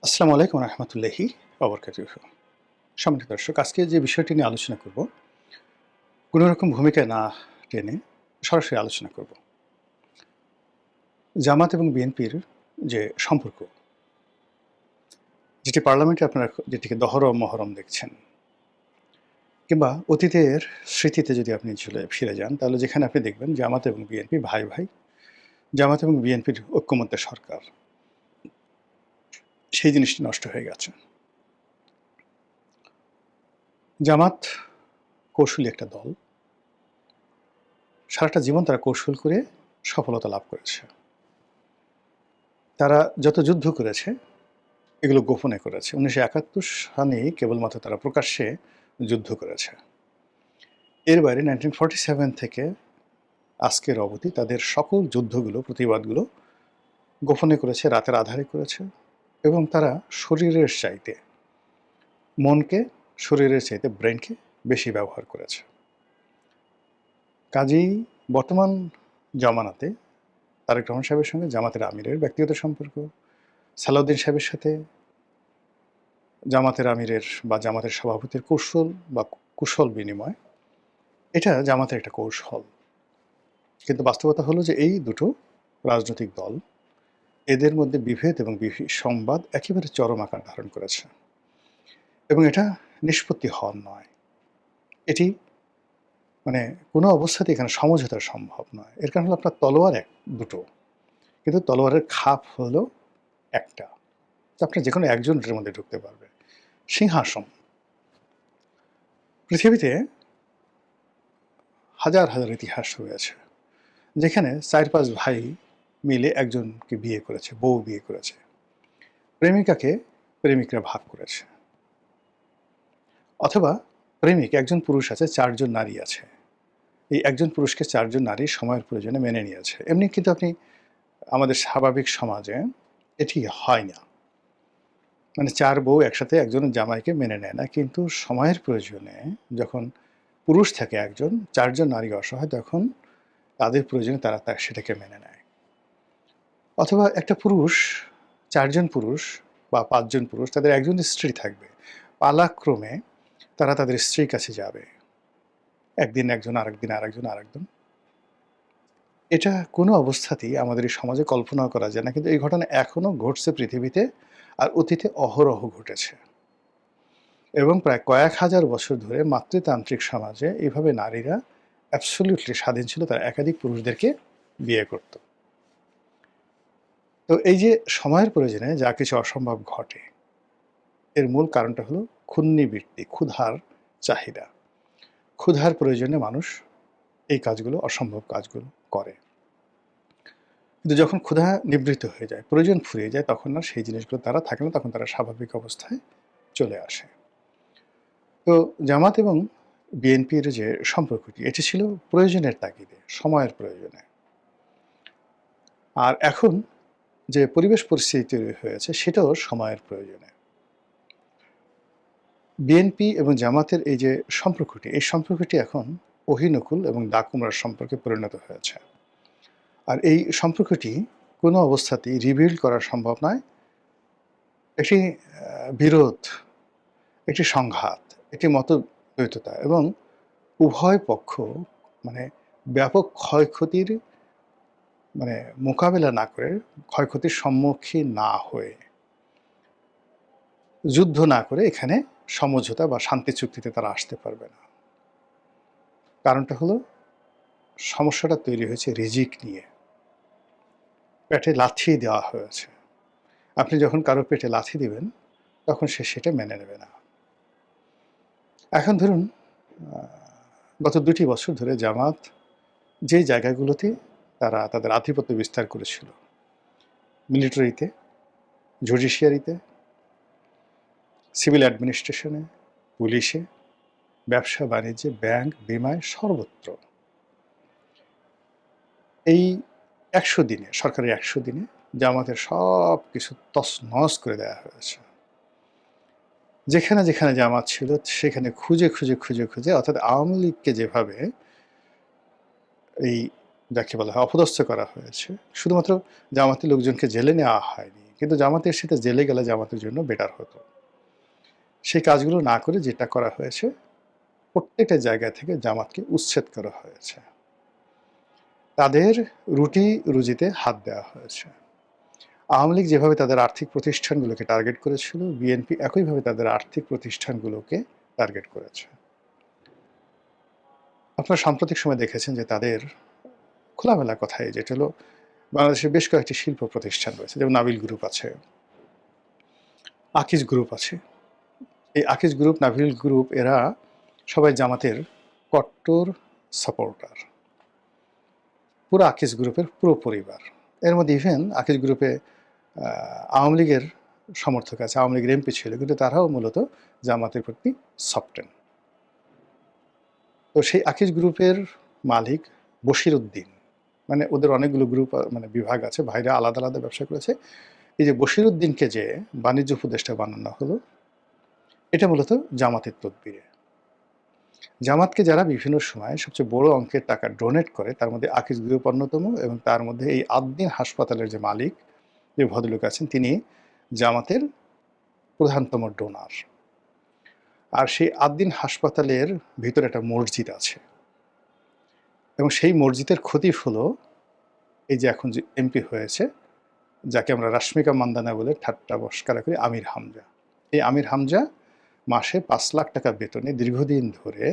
আসসালামু আলাইকুম রহমতুল্লাহি ওবরকাতুহু। সম্মানিত দর্শক, আজকে যে বিষয়টি নিয়ে আলোচনা করব, কোনো রকম ভূমিকা না টেনে সরাসরি আলোচনা করব। জামাত এবং বিএনপির যে সম্পর্ক, যেটি পার্লামেন্টে আপনারা যেটিকে দহরম মহরম দেখছেন, কিংবা অতীতের স্মৃতিতে যদি আপনি ফিরে যান, তাহলে যেখানে আপনি দেখবেন জামাত এবং বিএনপি ভাই ভাই, জামাত এবং বিএনপির ঐক্যমত্যে সরকার, সেই জিনিসটি নষ্ট হয়ে গেছে। জামাত কৌশলী একটা দল, সারাটা জীবন তারা কৌশল করে সফলতা লাভ করেছে। তারা যত যুদ্ধ করেছে, এগুলো গোপনে করেছে। ১৯৭১ সালেই কেবলমাত্র তারা প্রকাশ্যে যুদ্ধ করেছে। এর বাইরে 1947 থেকে আজকের অবধি তাদের সকল যুদ্ধগুলো, প্রতিবাদগুলো গোপনে করেছে, রাতের আঁধারে করেছে, এবং তারা শরীরের চাইতে মনকে, শরীরের চাইতে ব্রেনকে বেশি ব্যবহার করেছে। কাজেই বর্তমান জামানাতে তারেক রহমান সাহেবের সঙ্গে জামাতের আমিরের ব্যক্তিগত সম্পর্ক, সালাউদ্দিন সাহেবের সাথে জামাতের আমিরের বা জামাতের সভাপতির কৌশল বা কুশল বিনিময়, এটা জামাতের একটা কৌশল। কিন্তু বাস্তবতা হলো যে এই দুটো রাজনৈতিক দল, এদের মধ্যে বিভেদ এবং সংবাদ একেবারে চরম আকার ধারণ করেছে, এবং এটা নিষ্পত্তি হওয়ার নয়। এটি মানে কোনো অবস্থাতেই এখানে সমঝোতা সম্ভব নয়। এর কারণ হলো আপনার তলোয়ার দুটো, কিন্তু তলোয়ারের খাপ হলো একটা। তো আপনি যেকোনো একজনের মধ্যে ঢুকতে পারবে। সিংহাসন, পৃথিবীতে হাজার হাজার ইতিহাস রয়েছে যেখানে ৪-৫ ভাই মিলে একজনকে বিয়ে করেছে, বউ বিয়ে করেছে। প্রেমিকাকে প্রেমিকরা ভাগ করেছে। অথবা প্রেমিক, একজন পুরুষ আছে, ৪ জন নারী আছে। এই একজন পুরুষকে ৪ জন নারী সময়ের প্রয়োজনে মেনে নিয়েছে। এমনি কিন্তু আপনি আমাদের স্বাভাবিক সমাজে এটি হয় না। মানে ৪ বউ একসাথে একজন জামাইকে মেনে নেয় না। কিন্তু সময়ের প্রয়োজনে যখন পুরুষ থাকে একজন, ৪ জন নারী অসহায়, তখন তাদের প্রয়োজনে তারা সেটাকে মেনে নেয়। অথবা একটা পুরুষ, ৪ জন পুরুষ বা ৫ জন পুরুষ, তাদের একজন স্ত্রী থাকবে। পালাক্রমে তারা তাদের স্ত্রীর কাছে যাবে। একদিন একজন, আরেকদিন আরেকজন, আরেকজন। এটা কোনো অবস্থাতেই আমাদের এই সমাজে কল্পনাও করা যায় না। কিন্তু এই ঘটনা এখনো ঘটছে পৃথিবীতে, আর অতীতে অহরহ ঘটেছে। এবং প্রায় কয়েক হাজার বছর ধরে মাতৃতান্ত্রিক সমাজে এভাবে নারীরা অ্যাবসলিউটলি স্বাধীন ছিল, তারা একাধিক পুরুষদেরকে বিয়ে করত। তো এই যে সময়ের প্রয়োজনে যা কিছু অসম্ভব ঘটে, এর মূল কারণটা হলো ক্ষুন্নিবৃত্তি, ক্ষুধার চাহিদা। ক্ষুধার প্রয়োজনে মানুষ এই কাজগুলো, অসম্ভব কাজগুলো করে। কিন্তু যখন ক্ষুধা নিবৃত্ত হয়ে যায়, প্রয়োজন ফুরিয়ে যায়, তখন আর সেই জিনিসগুলো তারা থাকে না, তখন তারা স্বাভাবিক অবস্থায় চলে আসে। তো জামাত এবং বিএনপির যে সম্পর্কটি, এটি ছিল প্রয়োজনের তাগিদে, সময়ের প্রয়োজনে। আর এখন যে পরিবেশ পরিস্থিতি তৈরি হয়েছে, সেটাও সময়ের প্রয়োজনে। বিএনপি এবং জামাতের এই যে সম্পর্কটি, এই সম্পর্কটি এখন অহিনকুল এবং ডাকুমরার সম্পর্কে পরিণত হয়েছে। আর এই সম্পর্কটি কোনো অবস্থাতেই রিবিল্ড করা সম্ভব নয়। একটি বিরোধ, একটি সংঘাত, একটি মতদ্বৈততা, এবং উভয় পক্ষ মানে ব্যাপক ক্ষয়ক্ষতির মোকাবেলা না করে, ক্ষয়ক্ষতির সম্মুখীন না হয়ে, যুদ্ধ না করে এখানে সমঝোতা বা শান্তি চুক্তিতে তারা আসতে পারবে না। কারণটা হলো, সমস্যাটা তৈরি হয়েছে রিজিক নিয়ে। পেটে লাথি দেওয়া হয়েছে। আপনি যখন কারো পেটে লাথি দিবেন, তখন সে সেটা মেনে নেবে না। এখন ধরুন, গত ২টি বছর ধরে জামাত যে জায়গাগুলোতে তারা তাদের আধিপত্য বিস্তার করেছিল, মিলিটারিতে, জুডিশিয়ারিতে, সিভিল অ্যাডমিনিস্ট্রেশনে, পুলিশে, ব্যবসা বাণিজ্যে, ব্যাংক, বিমায়, সর্বত্র এই ১০০ দিনে, সরকারের ১০০ দিনে জামাতের সব কিছু তছনছ করে দেওয়া হয়েছে। যেখানে যেখানে জামাত ছিল সেখানে খুঁজে খুঁজে খুঁজে খুঁজে, অর্থাৎ আওয়ামী লীগকে যেভাবে এই যাকে বলা হয় অপদস্থ করা হয়েছে, শুধুমাত্র জামাতের লোকজনকে জেলে নেওয়া হয়নি, কিন্তু জামাতের সাথে জেলে গেলে জামাতের জন্য বেটার হতো। সেই কাজগুলো না করে যেটা করা হয়েছে, প্রত্যেকটা জায়গা থেকে জামাতকে উচ্ছেদ করা হয়েছে, তাদের রুটি রুজিতে হাত দেওয়া হয়েছে। আওয়ামী লীগ যেভাবে তাদের আর্থিক প্রতিষ্ঠানগুলোকে টার্গেট করেছিল, বিএনপি একইভাবে তাদের আর্থিক প্রতিষ্ঠানগুলোকে টার্গেট করেছে। আপনারা সাম্প্রতিক সময় দেখেছেন যে তাদের খোলামেলা কথাই, যেটা হলো বাংলাদেশের বেশ কয়েকটি শিল্প প্রতিষ্ঠান রয়েছে, যেমন নাবিল গ্রুপ আছে, আকিজ গ্রুপ আছে। এই আকিজ গ্রুপ, নাবিল গ্রুপ, এরা সবাই জামাতের কট্টর সাপোর্টার। পুরো আকিজ গ্রুপের পুরো পরিবার। এর মধ্যে ইভেন আকিজ গ্রুপে আওয়ামী লীগের সমর্থক আছে, আওয়ামী লীগের এমপি ছিল, কিন্তু তারাও মূলত জামাতের প্রতি সফটেন। তো সেই আকিজ গ্রুপের মালিক বশির উদ্দিন, মানে ওদের অনেকগুলো গ্রুপ, মানে বিভাগ আছে, ভাইরা আলাদা আলাদা ব্যবসা করেছে। এই যে বশির উদ্দিনকে যে বাণিজ্য উপদেষ্টা বানানো হলো, এটা মূলত জামাতের তদবিরে। জামাতকে যারা বিভিন্ন সময় সবচেয়ে বড় অঙ্কের টাকা ডোনেট করে, তার মধ্যে আকিজ গ্রুপ অন্যতম, এবং তার মধ্যে এই আদ্দিন হাসপাতালের যে মালিক, যে ভদ্রলোক আছেন, তিনি জামাতের প্রধানতম ডোনার। আর সেই আদ্দিন হাসপাতালের ভিতরে একটা মসজিদ আছে, এবং সেই মসজিদের খতিব হলো এই যে এখন যে এমপি হয়েছে, যাকে আমরা রাশ্মিকা মান্দানা বলে ঠাট্টা বস্কারা করি, আমির হামজা। এই আমির হামজা মাসে 5 লাখ টাকা বেতনে দীর্ঘদিন ধরে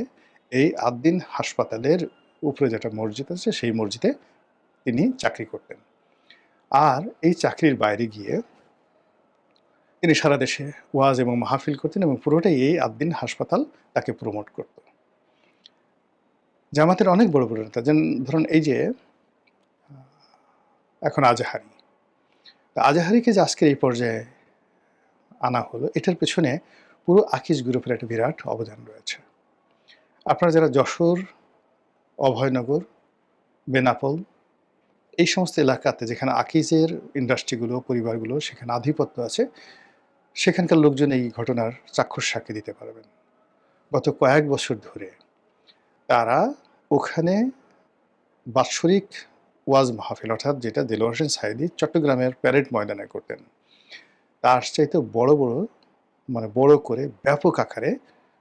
এই আদ্দিন হাসপাতালের উপরে যেটা মসজিদ আছে, সেই মসজিদে তিনি চাকরি করতেন। আর এই চাকরির বাইরে গিয়ে তিনি সারা দেশে ওয়াজ এবং মাহফিল করতেন, এবং পুরোটাই এই আদ্দিন হাসপাতাল তাকে প্রমোট করত। জামাতের অনেক বড় বড় নেতা, যেন ধরুন এই যে এখন আজাহারি, আজাহারিকে যে আজকের এই পর্যায়ে আনা হলো, এটার পেছনে পুরো আকিজ গ্রুপের একটা বিরাট অবদান রয়েছে। আপনারা যারা যশোর, অভয়নগর, বেনাপোল, এই সমস্ত এলাকাতে যেখানে আকিজের ইন্ডাস্ট্রিগুলো, পরিবারগুলো, সেখানে আধিপত্য আছে, সেখানকার লোকজন এই ঘটনার চাক্ষুষ সাক্ষী দিতে পারবেন। গত কয়েক বছর ধরে তারা ওখানে বাৎসরিক ওয়াজ মাহফিল, অর্থাৎ যেটা দেলোয়ার হোসেন সাঈদী চট্টগ্রামের প্যারেড ময়দানে করতেন, তার চাইতে বড় বড়, মানে বড় করে ব্যাপক আকারে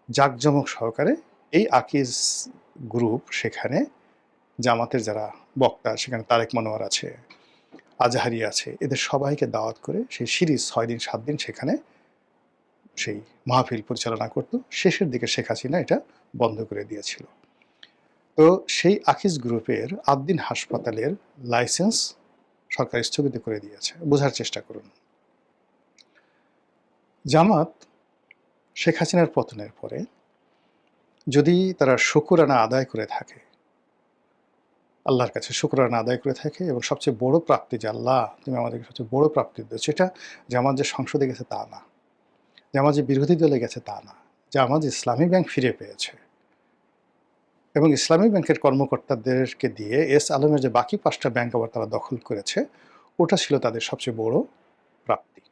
জাঁকজমক সহকারে এই আকিজ গ্রুপ সেখানে জামাতের যারা বক্তা, সেখানে তারেক মনোয়ার আছে, আজাহারি আছে, এদের সবাইকে দাওয়াত করে সেই সিরিজ 6 দিন 7 দিন সেখানে সেই মাহফিল পরিচালনা করত। শেষের দিকে শেখ হাসিনা এটা বন্ধ করে দিয়েছিল। তো সেই আকিজ গ্রুপের আদ্দিন হাসপাতালের লাইসেন্স সরকার স্থগিত করে দিয়েছে। বোঝার চেষ্টা করুন, জামাত শেখ হাসিনার পতনের পরে যদি তারা শুকরানা আদায় করে থাকে, আল্লাহর কাছে শুকরানা আদায় করে থাকে, এবং সবচেয়ে বড় প্রাপ্তি যে আল্লাহ তুমি আমাদেরকে সবচেয়ে বড় প্রাপ্তি দিচ্ছ, সেটা জামাত যে সংসদে গেছে তা না, জামাত যে বিরোধী দলে গেছে তা না, জামাত ইসলামী ব্যাংক ফিরে পেয়েছে, এবং ইসলামী ব্যাংকের কর্মকর্তাদেরকে দিয়ে এস আলমের যে বাকি 5টা ব্যাংক আবার তারা দখল করেছে, ওটা ছিল তাদের সবচেয়ে বড় প্রাপ্তি।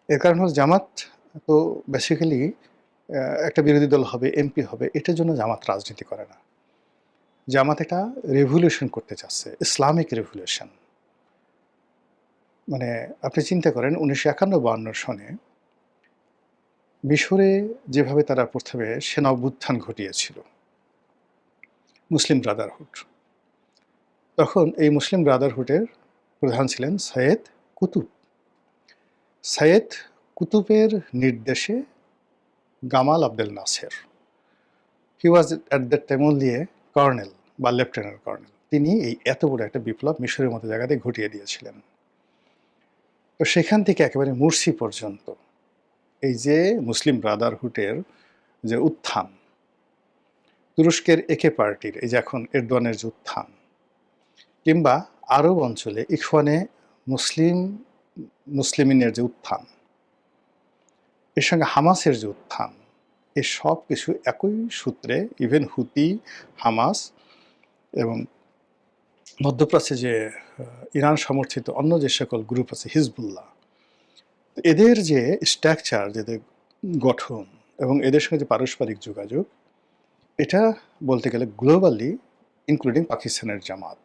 এর কারণ হল জামাত তো বেসিক্যালি একটা বিরোধী দল হবে, এমপি হবে, এটার জন্য জামাত রাজনীতি করে না। জামাত এটা রেভলিউশন করতে চাচ্ছে, ইসলামিক রেভলিউশন। মানে আপনি চিন্তা করেন 1951-52 সনে মিশরে যেভাবে তারা প্রথমে সেনা অভ্যুত্থান ঘটিয়েছিল, মুসলিম ব্রাদারহুড, তখন এই মুসলিম ব্রাদারহুডের প্রধান ছিলেন সৈয়দ কুতুব। সৈয়দ কুতুবের নির্দেশে গামাল Abdel Nasser, he was at that time only a colonel বা লেফটেন্যান্ট কর্নেল, তিনি এই এত বড় একটা বিপ্লব মিশরের মতো জায়গাতে ঘটিয়ে দিয়েছিলেন। তো সেখান থেকে একেবারে মুরসি পর্যন্ত এই যে মুসলিম ব্রাদারহুডের যে উত্থান, তুরস্কের একে পার্টির এই যে এখন এরদোয়ানের যে উত্থান, কিংবা আরব অঞ্চলে ইখওয়ানে মুসলিমিনের যে উত্থান, এর সঙ্গে হামাসের যে উত্থান, এই সব কিছু একই সূত্রে, ইভেন হুতি, হামাস এবং মধ্যপ্রাচ্যে যে ইরান সমর্থিত অন্য যে সকল গ্রুপ আছে, হিজবুল্লাহ, এদের যে স্ট্রাকচার, যেদের গঠন এবং এদের সঙ্গে যে পারস্পরিক যোগাযোগ, এটা বলতে গেলে গ্লোবালি ইনক্লুডিং পাকিস্তানের জামাত,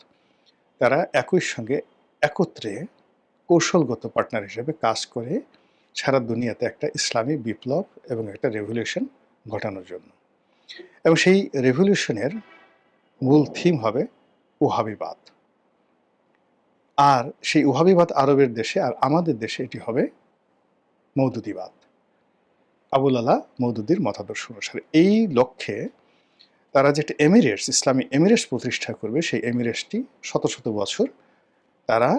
তারা একই সঙ্গে একত্রে কৌশলগত পার্টনার হিসেবে কাজ করে সারা দুনিয়াতে একটা ইসলামী বিপ্লব এবং একটা রেভলিউশন ঘটানোর জন্য। এবং সেই রেভলিউশনের মূল থিম হবে ওহাবিবাদ। আর সেই ওহাবিবাদ আরবের দেশে, আর আমাদের দেশে এটি হবে মওদুদিবাদ, আবুল আলা মওদুদির মতাদর্শ অনুসারে। এই লক্ষ্যে তারা যে একটা এমিরেটস, ইসলামী এমিরেটস প্রতিষ্ঠা করবে, সেই এমিরেটসটি শত শত বছর তারা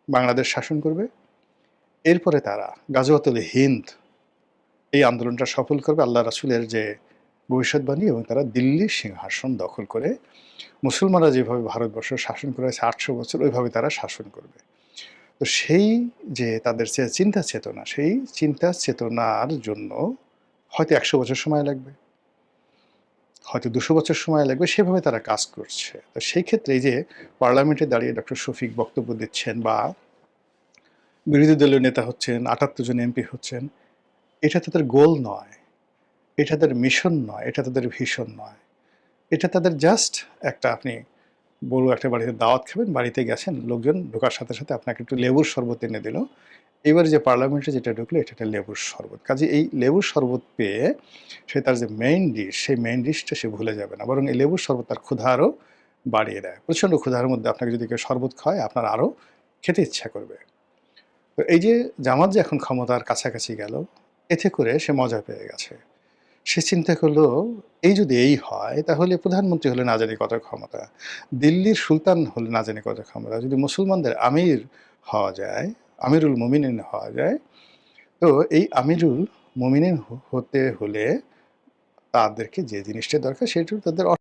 বাংলাদেশ শাসন করবে। এরপরে তারা গাজওয়াতুল হিন্দ এই আন্দোলনটা সফল করবে, আল্লাহ রাসূলের যে ভবিষ্যৎবাণী, এবং তারা দিল্লির সিংহাসন দখল করে মুসলমানরা যেভাবে ভারতবর্ষ শাসন করেছে 800 বছর, ওইভাবে তারা শাসন করবে। তো সেই যে তাদের যে চিন্তা চেতনা, সেই চিন্তা চেতনার জন্য হয়তো 100 বছর সময় লাগবে, হয়তো 200 বছর সময় লাগবে, সেভাবে তারা কাজ করছে। তো সেই ক্ষেত্রে এই যে পার্লামেন্টে দাঁড়িয়ে ডক্টর শফিক বক্তব্য দিচ্ছেন বা বিরোধী দলীয় নেতা হচ্ছেন, 78 জন এমপি হচ্ছেন, এটা তাদের গোল নয়, এটা তাদের মিশন নয়, এটা তাদের ভিশন নয়। এটা তাদের জাস্ট একটা, আপনি বড় একটা বাড়িতে দাওয়াত খাবেন, বাড়িতে গেছেন, লোকজন ঢোকার সাথে সাথে আপনাকে একটু লেবুর শরবত এনে দিল। এবারে যে পার্লামেন্টে যেটা ঢুকলো এটা একটা লেবুর শরবত। কাজেই এই লেবুর শরবত পেয়ে সে তার যে মেইন ডিশ, সেই মেইন ডিশটা সে ভুলে যাবে না, বরং এই লেবুর শরবত তার ক্ষুধা আরও বাড়িয়ে দেয়। প্রচণ্ড ক্ষুধার মধ্যে আপনাকে যদি কেউ শরবত খাওয়ায়, আপনার আরও খেতে ইচ্ছা করবে। তো এই যে জামাত যে এখন ক্ষমতার কাছাকাছি গেল, এতে করে সে মজা পেয়ে গেছে। সে চিন্তা করলো, এই যদি এই হয় তাহলে প্রধানমন্ত্রী হলে না জানি কত ক্ষমতা, দিল্লির সুলতান হলে না জানি কত ক্ষমতা, যদি মুসলমানদের আমির হওয়া যায়, আমিরুল মুমিনিন হওয়া যায়, তো এই আমিরুল মুমিনিন হতে হলে তাদেরকে যে জিনিসটা দরকার সেটা তাদের